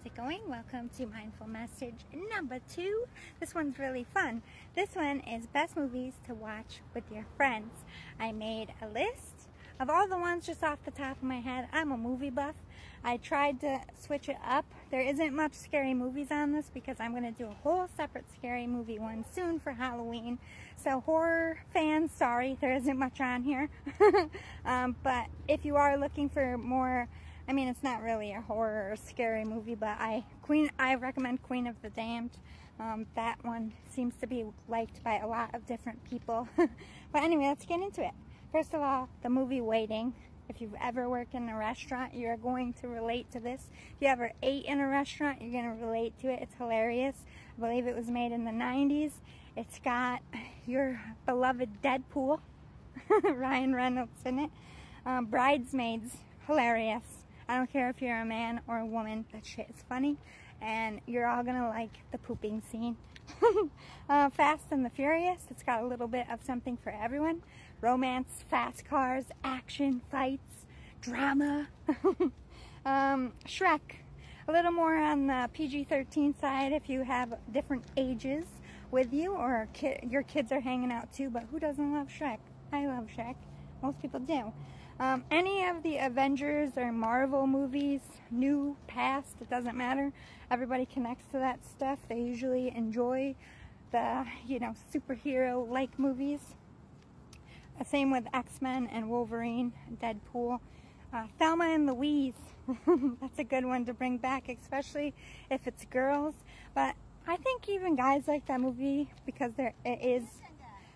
it going? Welcome to Mindful Message number 2. This one's really fun. This one is best movies to watch with your friends. I made a list of all the ones just off the top of my head. I'm a movie buff. I tried to switch it up. There isn't much scary movies on this because I'm going to do a whole separate scary movie one soon for Halloween. So horror fans, sorry, there isn't much on here. But if you are looking for more, I mean, it's not really a horror or scary movie, but I recommend Queen of the Damned. That one seems to be liked by a lot of different people. But anyway, let's get into it. First of all, the movie Waiting. If you've ever worked in a restaurant, you're going to relate to this. If you ever ate in a restaurant, you're going to relate to it. It's hilarious. I believe it was made in the 90s. It's got your beloved Deadpool, Ryan Reynolds in it. Bridesmaids, hilarious. I don't care if you're a man or a woman, that shit is funny, and you're all gonna like the pooping scene. Fast and the Furious, it's got a little bit of something for everyone. Romance, fast cars, action, fights, drama. Shrek, a little more on the PG-13 side if you have different ages with you, or your kids are hanging out too, but who doesn't love Shrek? I love Shrek. Most people do. Any of the Avengers or Marvel movies, new, past, it doesn't matter. Everybody connects to that stuff. They usually enjoy the, superhero-like movies. Same with X-Men and Wolverine, Deadpool. Thelma and Louise. That's a good one to bring back, especially if it's girls. But I think even guys like that movie because it is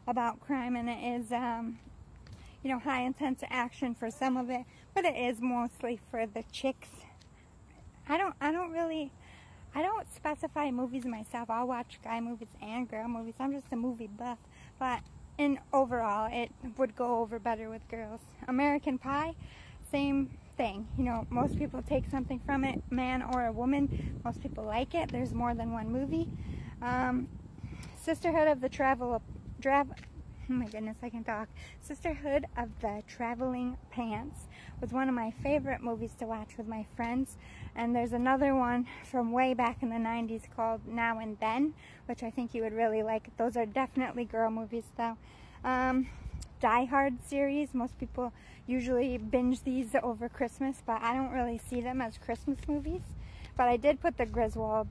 about crime and it is high intense action for some of it, but it is mostly for the chicks. I don't specify movies myself. I'll watch guy movies and girl movies. I'm just a movie buff, but overall it would go over better with girls. American Pie, same thing. Most people take something from it, man or a woman. Most people like it. There's more than one movie. Sisterhood of the Oh my goodness, I can talk. Sisterhood of the Traveling Pants was one of my favorite movies to watch with my friends. And there's another one from way back in the 90s called Now and Then, which I think you would really like. Those are definitely girl movies though. Die Hard series, most people usually binge these over Christmas, but I don't really see them as Christmas movies. But I did put the Griswolds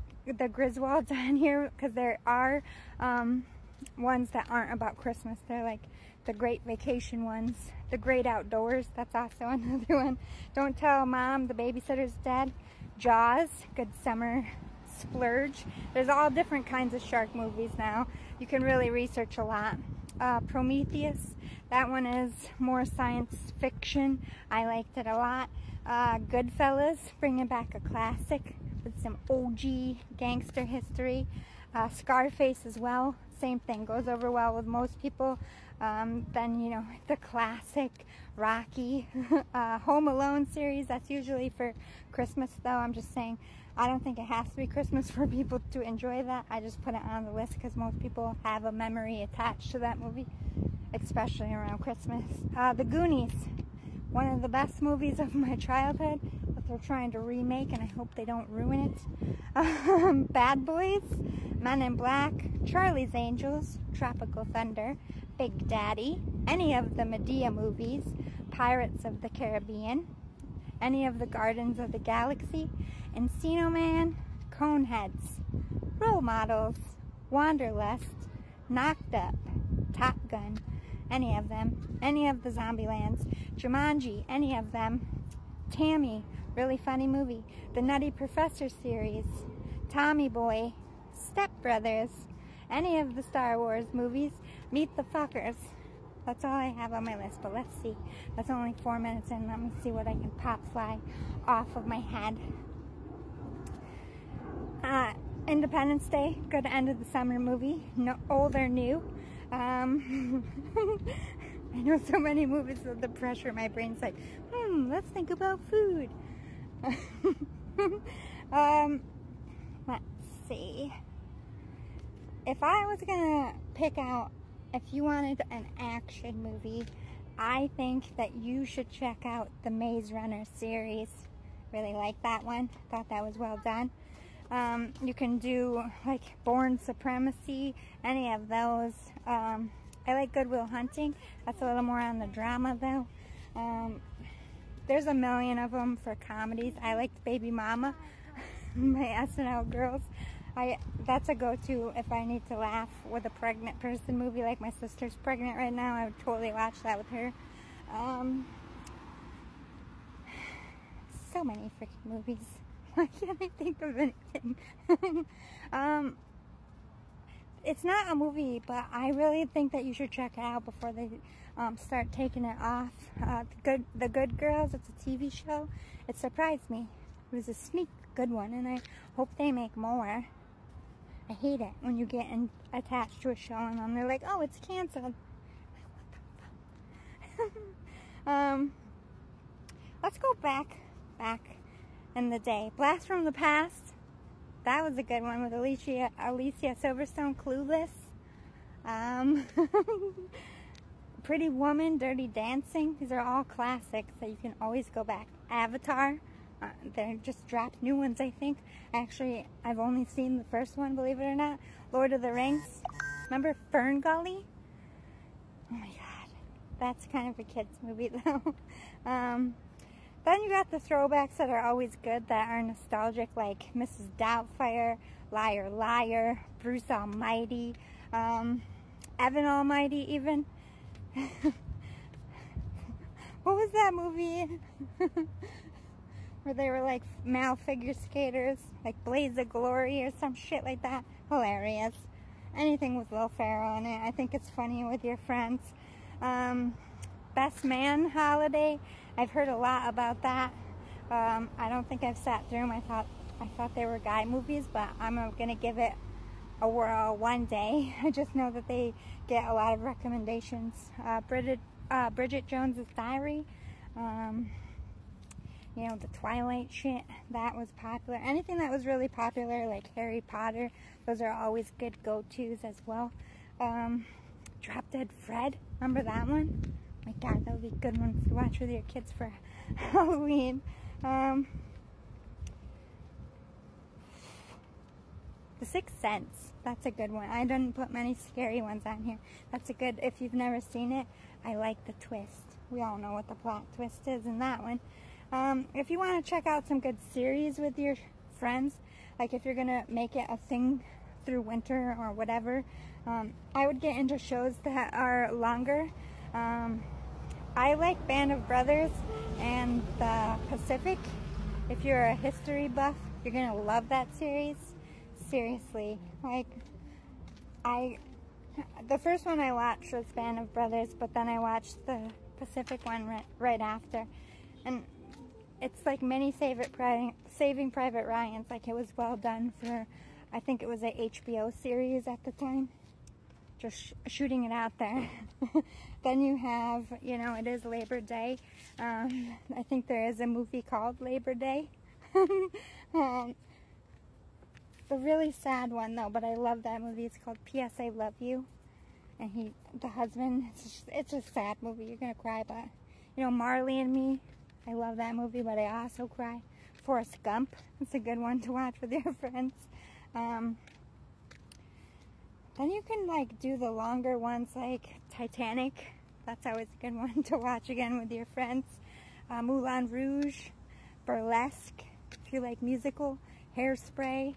on here because there are ones that aren't about Christmas. They're like the Great Vacation ones. The Great Outdoors, that's also another one. Don't Tell Mom the Babysitter's Dead. Jaws, good summer splurge. There's all different kinds of shark movies now. You can really research a lot. Prometheus, that one is more science fiction. I liked it a lot. Goodfellas, bringing back a classic with some OG gangster history. Scarface as well, same thing, goes over well with most people. Then the classic Rocky. Home Alone series, that's usually for Christmas though. I'm just saying, I don't think it has to be Christmas for people to enjoy that. I just put it on the list because most people have a memory attached to that movie, especially around Christmas. The Goonies, one of the best movies of my childhood, but they're trying to remake and I hope they don't ruin it. Bad Boys, Men in Black, Charlie's Angels, Tropical Thunder, Big Daddy, any of the Medea movies, Pirates of the Caribbean, any of the Guardians of the Galaxy, Encino Man, Coneheads, Role Models, Wanderlust, Knocked Up, Top Gun, any of them, any of the Zombielands, Jumanji, any of them, Tammy, really funny movie, the Nutty Professor series, Tommy Boy, Step Brothers, any of the Star Wars movies, Meet the Fuckers. That's all I have on my list, but let's see. That's only 4 minutes in. Let me see what I can pop fly off of my head. Independence Day, good end of the summer movie. No, old or new. I know so many movies with the pressure. My brain's like, let's think about food. Let's see. If I was gonna pick out, if you wanted an action movie, I think that you should check out the Maze Runner series. Really liked that one. Thought that was well done. You can do like Bourne Supremacy, any of those. I like Good Will Hunting. That's a little more on the drama though. There's a million of them for comedies. I liked Baby Mama, my SNL girls. That's a go-to if I need to laugh with a pregnant person movie. Like my sister's pregnant right now, I would totally watch that with her. So many freaking movies. Why can't I think of anything? It's not a movie, but I really think that you should check it out before they start taking it off. The Good Girls, it's a TV show. It surprised me. It was a sneak good one, and I hope they make more. I hate it when you get attached to a show and then they're like, oh, it's canceled. Let's go back in the day. Blast from the Past. That was a good one with Alicia Silverstone. Clueless. Pretty Woman, Dirty Dancing. These are all classics that you can always go back. Avatar. They just dropped new ones, I think. Actually, I've only seen the first one, believe it or not. Lord of the Rings. Remember Fern Gully? Oh my god. That's kind of a kid's movie, though. Then you got the throwbacks that are always good, that are nostalgic, like Mrs. Doubtfire, Liar Liar, Bruce Almighty, Evan Almighty, even. What was that movie? Where they were like male figure skaters, like Blaze of Glory or some shit like that. Hilarious. Anything with Will Ferrell in it. I think it's funny with your friends. Best Man Holiday. I've heard a lot about that. I don't think I've sat through them. I thought they were guy movies, but I'm gonna give it a whirl one day. I just know that they get a lot of recommendations. Bridget Jones's Diary. You know, the Twilight shit, that was popular. Anything that was really popular, like Harry Potter, those are always good go-tos as well. Drop Dead Fred, remember that one? My god, that would be a good one to watch with your kids for Halloween. The Sixth Sense, that's a good one. I didn't put many scary ones on here. That's a good, if you've never seen it, I like the twist. We all know what the plot twist is in that one. If you want to check out some good series with your friends, like if you're going to make it a thing through winter or whatever, I would get into shows that are longer. I like Band of Brothers and The Pacific. If you're a history buff, you're going to love that series. Seriously. Like, the first one I watched was Band of Brothers, but then I watched the Pacific one right after. And it's like many Saving Private Ryan's. Like, it was well done for, I think it was a HBO series at the time. Just shooting it out there. Then you have, you know, it is Labor Day. I think there is a movie called Labor Day. The really sad one though, but I love that movie. It's called P.S. I Love You. And the husband, it's a sad movie. You're gonna cry, but you know, Marley and Me. I love that movie, but I also cry. Forrest Gump. It's a good one to watch with your friends. Then you can like do the longer ones like Titanic. That's always a good one to watch again with your friends. Moulin Rouge, Burlesque, if you like musical, Hairspray,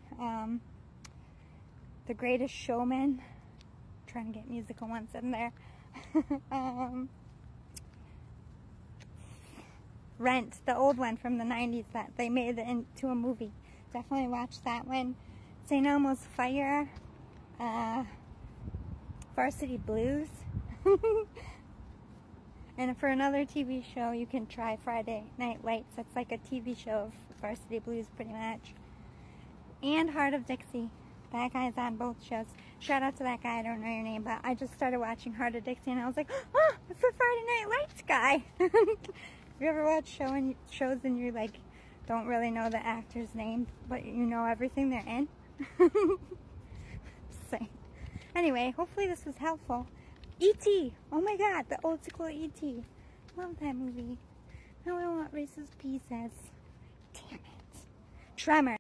The Greatest Showman. I'm trying to get musical ones in there. Rent, the old one from the 90s that they made into a movie. Definitely watch that one. St. Elmo's Fire. Varsity Blues. And for another TV show, you can try Friday Night Lights. That's like a TV show of Varsity Blues, pretty much. And Heart of Dixie. That guy's on both shows. Shout out to that guy. I don't know your name, but I just started watching Heart of Dixie, and I was like, oh, it's the Friday Night Lights guy. You ever watch shows and you like don't really know the actor's name, but you know everything they're in? Same. Anyway, hopefully this was helpful. E.T. Oh my god, the old school E.T. Love that movie. Now I want Reese's Pieces. Damn it. Tremor.